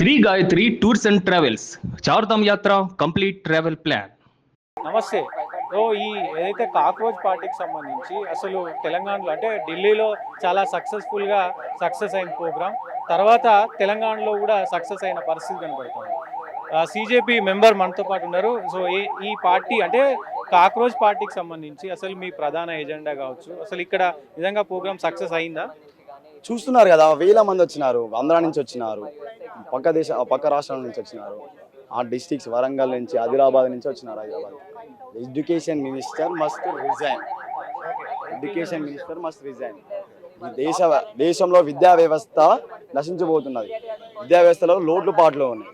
Shri Gayatri Tours and Travels Chardham యాత్ర complete travel plan. నమస్తే. So ఈ ఏదైతే కాక్రోచ్ పార్టీకి సంబంధించి అసలు తెలంగాణలో అంటే ఢిల్లీలో చాలా సక్సెస్ అయిన ప్రోగ్రామ్. తర్వాత తెలంగాణలో కూడా సక్సెస్ అయిన పరిస్థితి కనబడుతుంది. సీజేపీ మెంబర్ మనతో పాటు ఉన్నారు. సో ఈ పార్టీ అంటే కాక్రోచ్ పార్టీకి సంబంధించి అసలు మీ ప్రధాన ఎజెండా కావచ్చు, అసలు ఇక్కడ నిజంగా ప్రోగ్రామ్ సక్సెస్ అయిందా? చూస్తున్నారు కదా, వేల మంది వచ్చినారు. ఆంధ్ర నుంచి వచ్చినారు, పక్క రాష్ట్రాల నుంచి వచ్చినారు, ఆ డిస్ట్రిక్ట్స్ వరంగల్ నుంచి, ఆదిలాబాద్ నుంచి వచ్చినారు. Hyderabad education minister must resign. Education minister must resign. ఈ దేశంలో విద్యా వ్యవస్థ నశించబోతున్నది. విద్యా వ్యవస్థలో లోట్లు పాటలు ఉన్నాయి.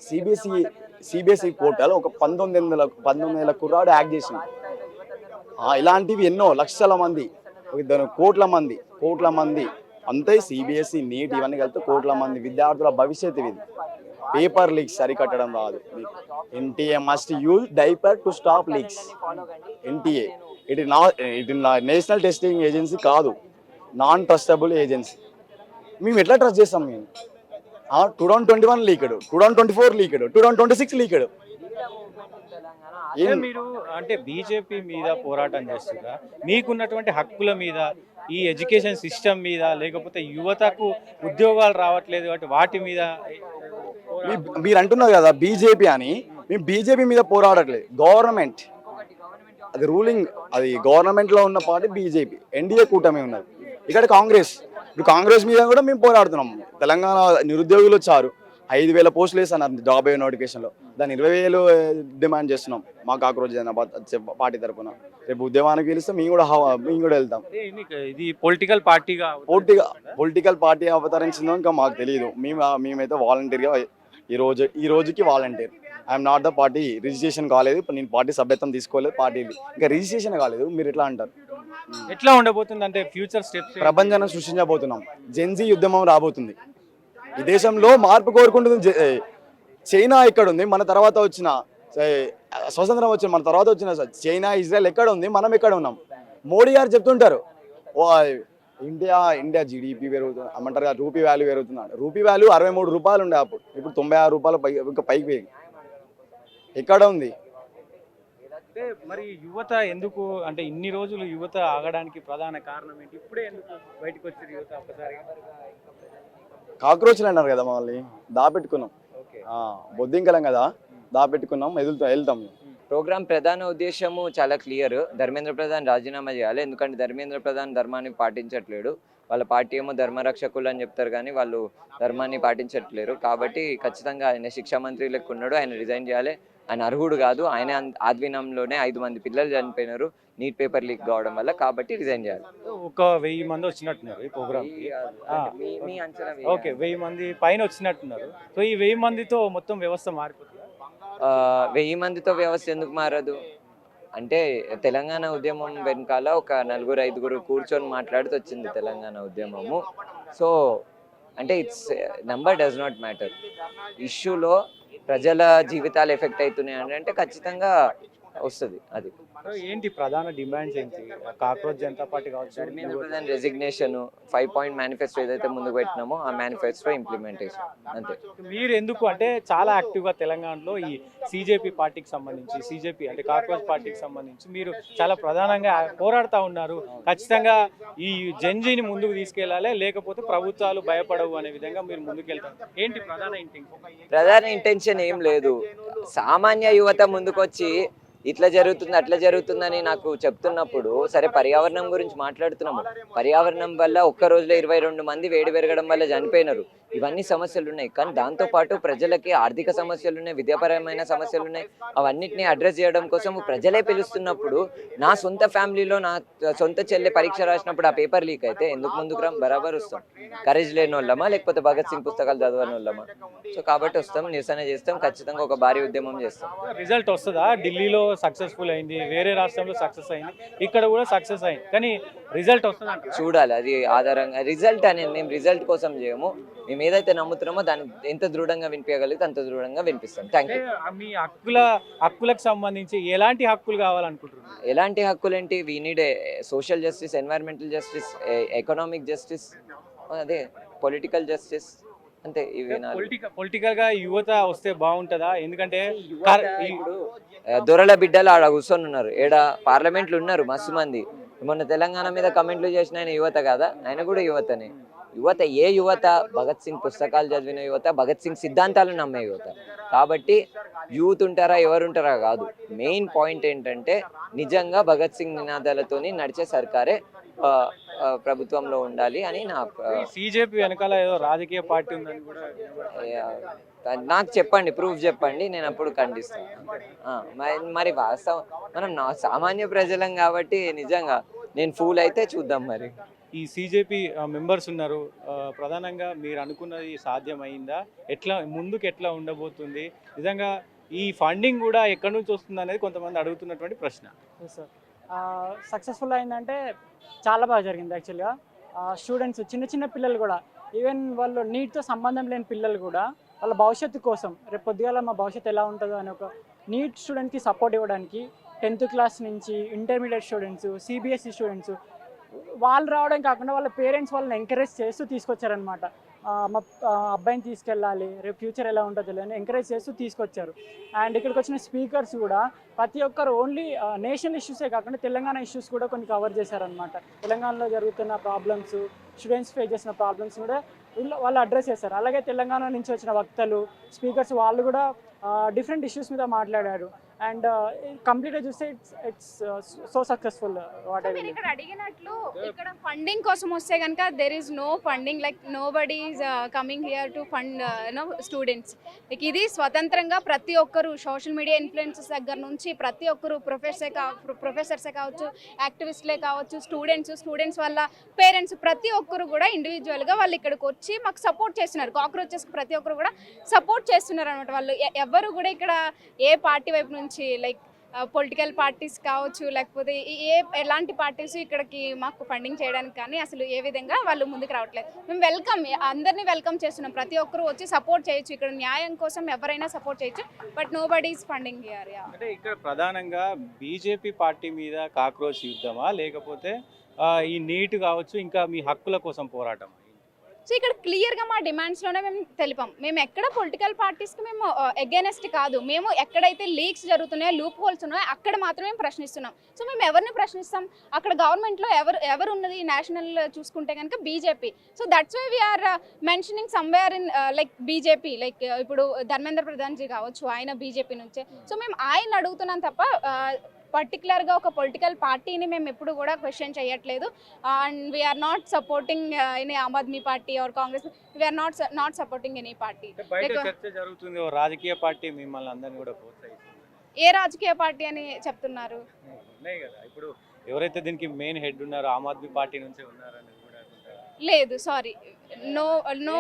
సిబిఎస్ఈ పోర్టల్ ఒక 19 కుర్రాడు యాక్ట్ చేసింది. ఇలాంటివి ఎన్నో లక్షల మంది, కోట్ల మంది అంతే. సిబిఎస్ఈ, నీట్ ఇవన్నీ కలిపితే కోట్ల మంది విద్యార్థుల భవిష్యత్తు ఇది. పేపర్ లీక్స్ సరికట్టడం రాదు. NTA must use diaper to stop leaks. NTA it national testing agency కాదు, నాన్ ట్రస్టబుల్ ఏజెన్సీ. మేము ఎట్లా ట్రస్ట్ చేస్తాం? మేము 2021 లీక్డ్, 2024 లీక్డ్, 2026 లీక్డ్. మీరు అంటే బీజేపీ మీద పోరాటం చేస్తున్నా, మీకున్నటువంటి హక్కుల మీద, ఈ ఎడ్యుకేషన్ సిస్టమ్ మీద, లేకపోతే యువతకు ఉద్యోగాలు రావట్లేదు అంటే వాటి మీద మీరు అంటున్నారు కదా బీజేపీ అని. మేము బీజేపీ మీద పోరాడట్లేదు. గవర్నమెంట్ అది రూలింగ్, అది గవర్నమెంట్ లో ఉన్న పార్టీ బీజేపీ. ఎన్డీఏ కూటమి ఉన్నది. ఇక్కడ కాంగ్రెస్. ఇప్పుడు కాంగ్రెస్ మీద కూడా మేము పోరాడుతున్నాం. తెలంగాణ నిరుద్యోగులు వచ్చారు, 5,000 పోస్టులు వేస్తున్నారు జాబ్ నోటిఫికేషన్లో. దాన్ని 20,000 డిమాండ్ చేస్తున్నాం మా కాక్రోచ్ పార్టీ తరఫున. రేపు ఉద్యమానికి పిలిస్తే మేము కూడా వెళ్తాం. ఇది పొలిటికల్ పార్టీ అవతరించిందో ఇంకా మాకు తెలియదు. మేమైతే వాలంటీర్గా ఈ రోజుకి volunteer. I'm not the party. Registration కాలేదు, నేను పార్టీ సభ్యత్వం తీసుకోలేదు. పార్టీది ఇంకా రిజిస్ట్రేషన్ కాలేదు. మీరు ఎట్లా అంటారు? ఎట్లా ఉండబోతుంది అంటే ఫ్యూచర్ స్టెప్స్? ప్రపంచాన్ని సృష్టించబోతున్నాం. జెన్జీ ఉద్యమం రాబోతుంది. ఈ దేశంలో మార్పు కోరుకుంటుంది. చైనా ఎక్కడ ఉంది? మన తర్వాత వచ్చిన స్వతంత్రం వచ్చిన మన తర్వాత వచ్చిన చైనా, ఇజ్రాయెల్ ఎక్కడ ఉంది? మనం ఎక్కడ ఉన్నాం? మోడీ గారు చెప్తుంటారు ఇండియా జీడిపి పెరుగుతుంది అమ్మంటారు కదా, రూపీ వాల్యూ పెరుగుతున్నాడు. రూపీ వాల్యూ 63 రూపాయలు ఉండే అప్పుడు, ఇప్పుడు 96 రూపాయలు ఇంకా పైకి పోయింది. ఎక్కడ ఉంది? అంటే మరి యువత ఎందుకు అంటే ఇన్ని రోజులు యువత ఆగడానికి ప్రధాన కారణం ఏంటి? ఇప్పుడే ఎందుకు బయటకు వచ్చారు యువత ఒక్కసారిగా? కాక్రోచ్లు అన్నారు కదా, మమ్మల్ని దాపెట్టుకున్నాం. బొద్దింకలం కదా, దాపెట్టుకున్నాం. వెళ్తాం. ప్రోగ్రామ్ ప్రధాన ఉద్దేశము చాలా క్లియర్. ధర్మేంద్ర ప్రధాన్ రాజీనామా చేయాలి. ఎందుకంటే ధర్మేంద్ర ప్రధాన్ ధర్మాన్ని పాటించట్లేడు. వాళ్ళ పార్టీ ఏమో ధర్మరక్షకులు అని చెప్తారు, కానీ వాళ్ళు ధర్మాన్ని పాటించట్లేరు. కాబట్టి ఖచ్చితంగా ఆయన శిక్షా మంత్రి లెక్క ఉన్నాడు, ఆయన రిజైన్ చేయాలి. ఆయన అర్హుడు కాదు. ఆయన ఆధ్వర్యంలోనే 5 మంది పిల్లలు చనిపోయినారు నీట్ పేపర్ లీక్ కావడం వల్ల. కాబట్టి రిజైన్ చేయాలి. ఒక 1000 మంది వచ్చినట్టున్నారు ఈ ప్రోగ్రామ్. ఓకే, 1000 మంది పైన వచ్చినట్టున్నారు. సో ఈ 1000 మందితో మొత్తం వ్యవస్థ మారిపోతుంది. 1000 మందితో వ్యవస్థ ఎందుకు మారదు? అంటే తెలంగాణ ఉద్యమం వెనకాల ఒక 4-5 కూర్చొని మాట్లాడుతూ వచ్చింది తెలంగాణ ఉద్యమము. సో అంటే నెంబర్ డస్ నాట్ మ్యాటర్. ఇష్యూలో ప్రజల జీవితాలు ఎఫెక్ట్ అవుతున్నాయి అంటే ఖచ్చితంగా వస్తుంది. అది ఏంటి ప్రధాన డిమాండ్స్ ఏంటి? కాక్రోచ్ జనతా పార్టీ కావచ్చు, Dharmendra Pradhan resignation, 5 point manifesto ఏదైతే ముందుకు పెట్టినామో ఆ మేనిఫెస్టో ఇంప్లిమెంటేషన్, అంతే. మీరు ఎందుకు అంటే చాలా యాక్టివ్గా తెలంగాణలో ఈ సీజేపీ పార్టీకి సంబంధించి, సీజేపీ అంటే కాక్రోచ్ పార్టీకి సంబంధించి మీరు చాలా ప్రధానంగా పోరాడుతూ ఉన్నారు. ఖచ్చితంగా ఈ జెన్జీని ముందుకు తీసుకెళ్లాలి, లేకపోతే ప్రభుత్వాలు భయపడవు అనే విధంగా మీరు ముందుకెళ్తారు. ఏంటి ప్రధాన ఇంటెన్షన్? ప్రధాన ఇంటెన్షన్ ఏం లేదు. సామాన్య యువత ముందుకొచ్చి ఇట్లా జరుగుతుంది అట్లా జరుగుతుందని నాకు చెప్తున్నప్పుడు, సరే పర్యావరణం గురించి మాట్లాడుతున్నాము. పర్యావరణం వల్ల ఒక్క రోజులో 22 మంది వేడి పెరగడం వల్ల చనిపోయినారు. ఇవన్నీ సమస్యలు ఉన్నాయి. కానీ దాంతోపాటు ప్రజలకి ఆర్థిక సమస్యలు ఉన్నాయి, విద్యాపరమైన సమస్యలు ఉన్నాయి. అవన్నిటిని అడ్రస్ చేయడం కోసం ప్రజలే పిలుస్తున్నప్పుడు, నా సొంత ఫ్యామిలీలో నా సొంత చెల్లె పరీక్ష రాసినప్పుడు ఆ పేపర్ లీక్ అయితే ఎందుకు ముందుకు రాం? బరాబర్ వస్తాం. కరేజ్ లేని వాళ్ళమా, లేకపోతే భగత్ సింగ్ పుస్తకాలు చదవని వాళ్ళమా? సో కాబట్టి వస్తాం, నిరసన చేస్తాం, ఖచ్చితంగా ఒక భారీ ఉద్యమం చేస్తాం. రిజల్ట్ వస్తుందా? ఢిల్లీలో సక్సెస్ఫుల్ అయింది, వేరే రాష్ట్రంలో సక్సెస్ అయింది, ఇక్కడ కూడా సక్సెస్ అయింది, కానీ రిజల్ట్ వస్తుందా? చూడాలి. అది ఆధారంగా రిజల్ట్ అనేది మేము రిజల్ట్ కోసం చేయము. మేము ఏదైతే నమ్ముతున్నామో దాన్ని ఎంత దృఢంగా వినిపించగలిగితే అంత దృఢంగా వినిపిస్తాం. Thank you. మీ హక్కులకు సంబంధించి ఎలాంటి హక్కులు కావాలనుకుంటున్నారు? ఎలాంటి హక్కులు ఏంటి? We need social justice, environmental justice, economic justice, అదే పొలిటికల్ జస్టిస్, అంతే ఇవి నాలుగు. పొలిటికల్ గా యువత వస్తే బాగుంటుందా? ఎందుకంటే ఇప్పుడు దొరల బిడ్డలు ఆడ కూర్చొని ఉన్నారు, ఏడ పార్లమెంట్లు ఉన్నారు మస్తు మంది. మొన్న తెలంగాణ మీద కమెంట్లు చేసిన ఆయన యువత కదా, ఆయన కూడా యువతనే. యువత ఏ యువత? భగత్ సింగ్ పుస్తకాలు చదివిన యువత, భగత్ సింగ్ సిద్ధాంతాలు నమ్మే యువత. కాబట్టి యూత్ ఉంటారా ఎవరు ఉంటారా కాదు, మెయిన్ పాయింట్ ఏంటంటే నిజంగా భగత్ సింగ్ నినాదాలతోని నడిచే సర్కారే ప్రభుత్వంలో ఉండాలి అని నా సిజేపీ వెనకాల ఏదో రాజకీయ పార్టీ ఉందని కూడా నాకు చెప్పండి, ప్రూఫ్ చెప్పండి, నేను అప్పుడు ఖండిస్తాను. మరి వాస్తవం మనం సామాన్య ప్రజలం కాబట్టి నిజంగా నేను ఫూల్ అయితే చూద్దాం. మరి ఈ సిజేపీ మెంబర్స్ ఉన్నారు, ప్రధానంగా మీరు అనుకున్నది సాధ్యమైందా? ముందుకు ఎట్లా ఉండబోతుంది? నిజంగా ఈ ఫండింగ్ కూడా ఎక్కడి నుంచి వస్తుంది అనేది కొంతమంది అడుగుతున్నటువంటి ప్రశ్న. సార్ సక్సెస్ఫుల్ అయిందంటే చాలా బాగా జరిగింది యాక్చువల్గా. స్టూడెంట్స్ చిన్న చిన్న పిల్లలు కూడా, ఈవెన్ వాళ్ళు నీట్తో సంబంధం లేని పిల్లలు కూడా వాళ్ళ భవిష్యత్తు కోసం, రేపు పొద్దుగాల మా భవిష్యత్తు ఎలా ఉంటుందో అని ఒక నీట్ స్టూడెంట్కి సపోర్ట్ ఇవ్వడానికి 10th క్లాస్ నుంచి ఇంటర్మీడియట్ స్టూడెంట్స్, సిబిఎస్ఈ స్టూడెంట్స్ వాళ్ళు రావడం కాకుండా వాళ్ళ పేరెంట్స్ వాళ్ళని ఎంకరేజ్ చేస్తూ తీసుకొచ్చారనమాట. మా అబ్బాయిని తీసుకెళ్ళాలి, రేపు ఫ్యూచర్ ఎలా ఉంటుందో అని ఎంకరేజ్ చేస్తూ తీసుకొచ్చారు. అండ్ ఇక్కడికి వచ్చిన స్పీకర్స్ కూడా ప్రతి ఒక్కరు ఓన్లీ నేషనల్ ఇష్యూసే కాకుండా తెలంగాణ ఇష్యూస్ కూడా కొన్ని కవర్ చేశారనమాట. తెలంగాణలో జరుగుతున్న ప్రాబ్లమ్స్, స్టూడెంట్స్ ఫేస్ చేసిన ప్రాబ్లమ్స్ కూడా వాళ్ళు అడ్రస్ చేశారు. అలాగే తెలంగాణ నుంచి వచ్చిన వక్తలు, స్పీకర్స్ వాళ్ళు కూడా డిఫరెంట్ ఇష్యూస్ మీద మాట్లాడారు. అండ్ కంప్లీట్గా చూస్తే ఇట్స్ సో సక్సెస్ఫుల్. వాట్ మీరు ఇక్కడ అడిగినట్లు ఇక్కడ ఫండింగ్ కోసం వస్తే కనుక there is no funding, like nobody is coming here to fund students. Like ఇది స్వతంత్రంగా ప్రతి ఒక్కరు సోషల్ మీడియా ఇన్ఫ్లుయెన్సర్స్ దగ్గర నుంచి ప్రతి ఒక్కరు ప్రొఫెసర్సే కావచ్చు, యాక్టివిస్ట్లే కావచ్చు, స్టూడెంట్స్ వాళ్ళ పేరెంట్స్ ప్రతి ఒక్కరు కూడా ఇండివిజువల్గా వాళ్ళు ఇక్కడికి వచ్చి మాకు సపోర్ట్ చేస్తున్నారు. కాక్రోచెస్కి ప్రతి ఒక్కరు కూడా సపోర్ట్ చేస్తున్నారు అనమాట. వాళ్ళు ఎవరు కూడా ఇక్కడ ఏ పార్టీ వైపు నుంచి లైక్ పొలిటికల్ పార్టీస్ కావచ్చు, లేకపోతే ఎలాంటి పార్టీస్ ఇక్కడికి మాకు ఫండింగ్ చేయడానికి కానీ అసలు ఏ విధంగా వాళ్ళు ముందుకు రావట్లేదు. మేము అందరినీ వెల్కమ్ చేస్తున్నాం. ప్రతి ఒక్కరు వచ్చి సపోర్ట్ చేయొచ్చు, ఇక్కడ న్యాయం కోసం ఎవరైనా సపోర్ట్ చేయొచ్చు, but nobody is funding here. అంటే ఇక్కడ ప్రధానంగా బీజేపీ పార్టీ మీద కాక్రోచ్ యుద్ధమా, లేకపోతే ఈ నీట్ కావచ్చు, ఇంకా మీ హక్కుల కోసం పోరాటం? సో ఇక్కడ క్లియర్గా మా డిమాండ్స్లోనే మేము తెలిపాం. మేము ఎక్కడ పొలిటికల్ పార్టీస్కి మేము అగైనెస్ట్ కాదు. మేము ఎక్కడైతే లీక్స్ జరుగుతున్నాయో, లూప్ హోల్స్ ఉన్నాయో అక్కడ మాత్రమే ప్రశ్నిస్తున్నాం. సో మేము ఎవరిని ప్రశ్నిస్తాం? అక్కడ గవర్నమెంట్లో ఎవరు ఉన్నది నేషనల్ చూసుకుంటే కనుక BJP. So that's why we are mentioning somewhere in like BJP. Like ఇప్పుడు ధర్మేంద్ర ప్రధాన్జీ కావచ్చు, ఆయన బీజేపీ నుంచే. సో మేము ఆయన అడుగుతున్నాం తప్ప పర్టికులర్గా ఒక పొలిటికల్ పార్టీని మేము ఎప్పుడు కూడా క్వశ్చన్ చేయట్లేదు. And we're not supporting any Aam Aadmi party or Congress. We're not supporting any party. చర్చ జరుగుతుంది, రాజకీయ పార్టీ మిమ్మల్ని అందరినీ కూడా ప్రోత్సహిస్తుంది. ఏ రాజకీయ పార్టీ అని చెప్తున్నారు? ఉన్నాయి కదా, ఇప్పుడు ఎవరైతే దీనికి మెయిన్ హెడ్ ఉన్నారో ఆమ్ ఆద్మీ పార్టీ నుంచి ఉన్నారని కూడా. లేదు, సారీ, నో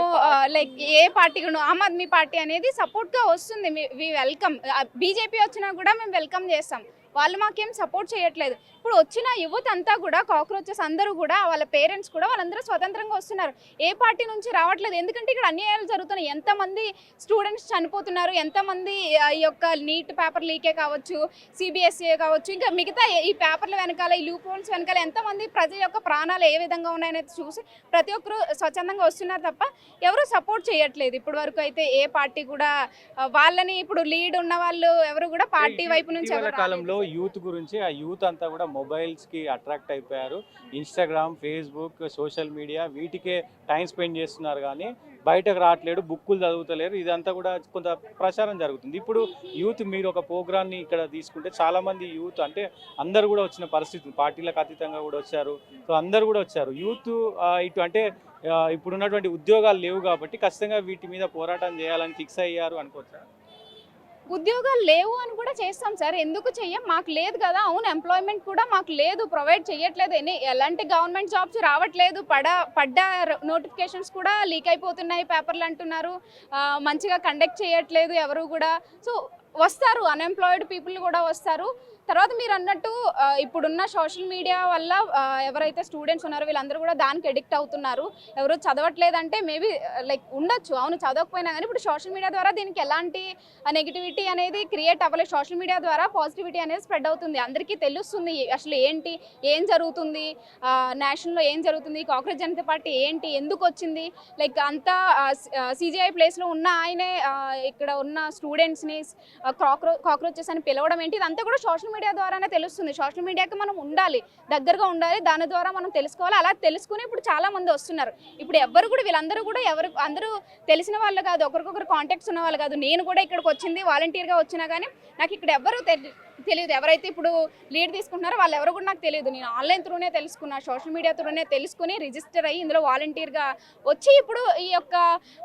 లైక్ ఏ పార్టీ ఆమ్ ఆద్మీ పార్టీ అనేది సపోర్ట్గా వస్తుంది. We welcome. బీజేపీ వచ్చినా కూడా మేము వెల్కమ్ చేస్తాం. వాళ్ళు మాకేం సపోర్ట్ చేయట్లేదు. ఇప్పుడు వచ్చిన యువత అంతా కూడా కాక్రోచెస్ అందరూ కూడా వాళ్ళ పేరెంట్స్ కూడా వాళ్ళందరూ స్వతంత్రంగా వస్తున్నారు, ఏ పార్టీ నుంచి రావట్లేదు. ఎందుకంటే ఇక్కడ అన్యాయాలు జరుగుతున్నాయి. ఎంతమంది స్టూడెంట్స్ చనిపోతున్నారు, ఎంతమంది ఈ యొక్క నీట్ పేపర్ లీకే కావచ్చు, సిబిఎస్ఈ కావచ్చు, ఇంకా మిగతా ఈ పేపర్ల వెనకాల, ఈ లూప్ హోల్స్ వెనకాల ఎంతమంది ప్రజల యొక్క ప్రాణాలు ఏ విధంగా ఉన్నాయనేది చూసి ప్రతి ఒక్కరు స్వచ్ఛందంగా వస్తున్నారు తప్ప ఎవరు సపోర్ట్ చేయట్లేదు. ఇప్పటి వరకు అయితే ఏ పార్టీ కూడా వాళ్ళని, ఇప్పుడు లీడ్ ఉన్న వాళ్ళు ఎవరు కూడా పార్టీ వైపు నుంచి కాలంలో యూత్ గురించి, ఆ యూత్ అంతా కూడా మొబైల్స్కి అట్రాక్ట్ అయిపోయారు. ఇన్స్టాగ్రామ్, ఫేస్బుక్, సోషల్ మీడియా వీటికే టైం స్పెండ్ చేస్తున్నారు, కానీ బయటకు రావట్లేడు, బుక్కులు చదువుతలేరు. ఇదంతా కూడా కొంత ప్రచారం జరుగుతుంది. ఇప్పుడు యూత్ మీరు ఒక ప్రోగ్రామ్ని ఇక్కడ తీసుకుంటే చాలామంది యూత్ అంటే అందరు కూడా వచ్చిన పరిస్థితి, పార్టీలకు అతీతంగా కూడా వచ్చారు. సో అందరు కూడా వచ్చారు. యూత్ ఇటు అంటే ఇప్పుడు ఉన్నటువంటి ఉద్యోగాలు లేవు కాబట్టి ఖచ్చితంగా వీటి మీద పోరాటం చేయాలని ఫిక్స్ అయ్యారు అనుకోవచ్చా? ఉద్యోగాలు లేవు అని కూడా చేస్తాం సార్, ఎందుకు చెయ్యం? మాకు లేదు కదా. అవును, ఎంప్లాయ్మెంట్ కూడా మాకు లేదు, ప్రొవైడ్ చేయట్లేదు. ఎలాంటి గవర్నమెంట్ జాబ్స్ రావట్లేదు. పడ్డ నోటిఫికేషన్స్ కూడా లీక్ అయిపోతున్నాయి, పేపర్లు అంటున్నారు, మంచిగా కండక్ట్ చేయట్లేదు ఎవరు కూడా. సో వస్తారు, అన్ఎంప్లాయిడ్ పీపుల్ కూడా వస్తారు. తర్వాత మీరు అన్నట్టు ఇప్పుడున్న సోషల్ మీడియా వల్ల ఎవరైతే స్టూడెంట్స్ ఉన్నారో వీళ్ళందరూ కూడా దానికి ఎడిక్ట్ అవుతున్నారు. ఎవరు చదవట్లేదంటే మేబీ లైక్ ఉండొచ్చు, అవును చదవకపోయినా కానీ ఇప్పుడు సోషల్ మీడియా ద్వారా దీనికి ఎలాంటి నెగిటివిటీ అనేది క్రియేట్ అవ్వలేదు. సోషల్ మీడియా ద్వారా పాజిటివిటీ అనేది స్ప్రెడ్ అవుతుంది, అందరికీ తెలుస్తుంది అసలు ఏంటి, ఏం జరుగుతుంది, నేషనల్లో ఏం జరుగుతుంది, కాంగ్రెస్ జనతా పార్టీ ఏంటి, ఎందుకు వచ్చింది, లైక్ అంతా సిజిఐ ప్లేస్లో ఉన్న ఆయనే ఇక్కడ ఉన్న స్టూడెంట్స్ని కాక్రోచెస్ అని పిలవడం ఏంటి, ఇదంతా కూడా సోషల్ మీడియా ద్వారానే తెలుస్తుంది. సోషల్ మీడియాకి మనం ఉండాలి, దగ్గరగా ఉండాలి, దాని ద్వారా మనం తెలుసుకోవాలి. అలా తెలుసుకుని ఇప్పుడు చాలా మంది వస్తున్నారు. ఇప్పుడు ఎవరు కూడా వీళ్ళందరూ కూడా అందరూ తెలిసిన వాళ్ళు కాదు, ఒకరికొకరు కాంటాక్ట్స్ ఉన్న వాళ్ళు కాదు. నేను కూడా ఇక్కడికి వచ్చింది వాలంటీర్గా వచ్చినా కానీ నాకు ఇక్కడ ఎవరు తెలియదు. ఎవరైతే ఇప్పుడు లీడ్ తీసుకుంటున్నారో వాళ్ళు ఎవరు కూడా నాకు తెలియదు. నేను ఆన్లైన్ త్రూనే తెలుసుకున్నా, సోషల్ మీడియా త్రూనే తెలుసుకుని రిజిస్టర్ అయ్యి ఇందులో వాలంటీర్గా వచ్చి ఇప్పుడు ఈ యొక్క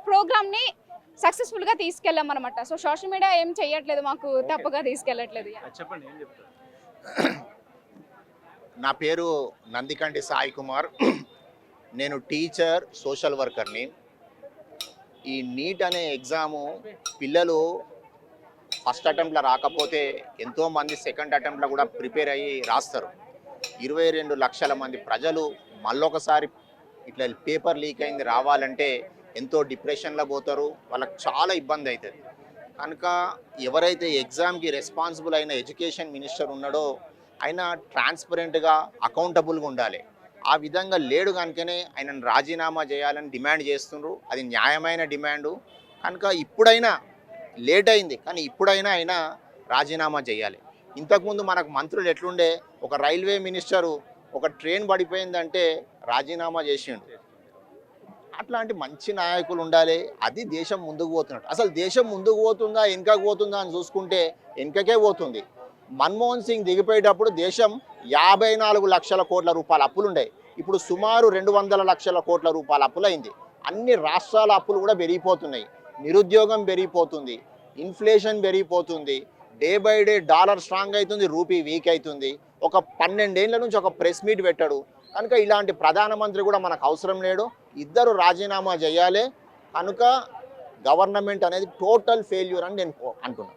ప్రోగ్రామ్ని సక్సెస్ఫుల్గా తీసుకెళ్ళాం అనమాట. సో సోషల్ మీడియా ఏం చేయట్లేదు, మాకు తప్పుగా తీసుకెళ్ళట్లేదు. చెప్పండి ఏం చెప్తారు? నా పేరు నందికంటి సాయి కుమార్. నేను టీచర్, సోషల్ వర్కర్ని. ఈ నీట్ అనే ఎగ్జాము పిల్లలు ఫస్ట్ అటెంప్ట్లో రాకపోతే ఎంతోమంది సెకండ్ అటెంప్ట్లో కూడా ప్రిపేర్ అయ్యి రాస్తారు. 22 లక్షల మంది ప్రజలు మళ్ళొకసారి ఇట్లా పేపర్ లీక్ అయింది రావాలంటే ఎంతో డిప్రెషన్లో పోతారు, వాళ్ళకి చాలా ఇబ్బంది అవుతుంది. కనుక ఎవరైతే ఎగ్జామ్కి రెస్పాన్సిబుల్ అయిన ఎడ్యుకేషన్ మినిస్టర్ ఉన్నాడో ఆయన ట్రాన్స్పరెంట్గా అకౌంటబుల్గా ఉండాలి. ఆ విధంగా లేడు కనుకనే ఆయనను రాజీనామా చేయాలని డిమాండ్ చేస్తున్నారు. అది న్యాయమైన డిమాండు. కనుక ఇప్పుడైనా లేట్ అయింది కానీ ఇప్పుడైనా ఆయన రాజీనామా చేయాలి. ఇంతకుముందు మనకు మంత్రులు ఎట్లుండే, ఒక రైల్వే మినిస్టరు ఒక ట్రైన్ పడిపోయిందంటే రాజీనామా చేసిండు. అట్లాంటి మంచి నాయకులు ఉండాలి. అది దేశం ముందుకు పోతున్నట్టు. అసలు దేశం ముందుకు పోతుందా వెనుకకు పోతుందా అని చూసుకుంటే వెనుకకే పోతుంది. మన్మోహన్ సింగ్ దిగిపోయేటప్పుడు దేశం 54 లక్షల కోట్ల రూపాయల అప్పులుండే, ఇప్పుడు సుమారు 200 లక్షల కోట్ల రూపాయల అప్పులైంది. అన్ని రాష్ట్రాల అప్పులు కూడా పెరిగిపోతున్నాయి, నిరుద్యోగం పెరిగిపోతుంది, ఇన్ఫ్లేషన్ పెరిగిపోతుంది, day by day dollar strong అవుతుంది, రూపీ వీక్ అవుతుంది. ఒక 12 ఏళ్ల నుంచి ఒక ప్రెస్ మీట్ పెట్టాడు. కనుక ఇలాంటి ప్రధానమంత్రి కూడా మనకు అవసరం లేడు, ఇద్దరు రాజీనామా చేయాలి. కనుక గవర్నమెంట్ అనేది టోటల్ ఫెయిల్యూర్ అని నేను అంటున్నాను.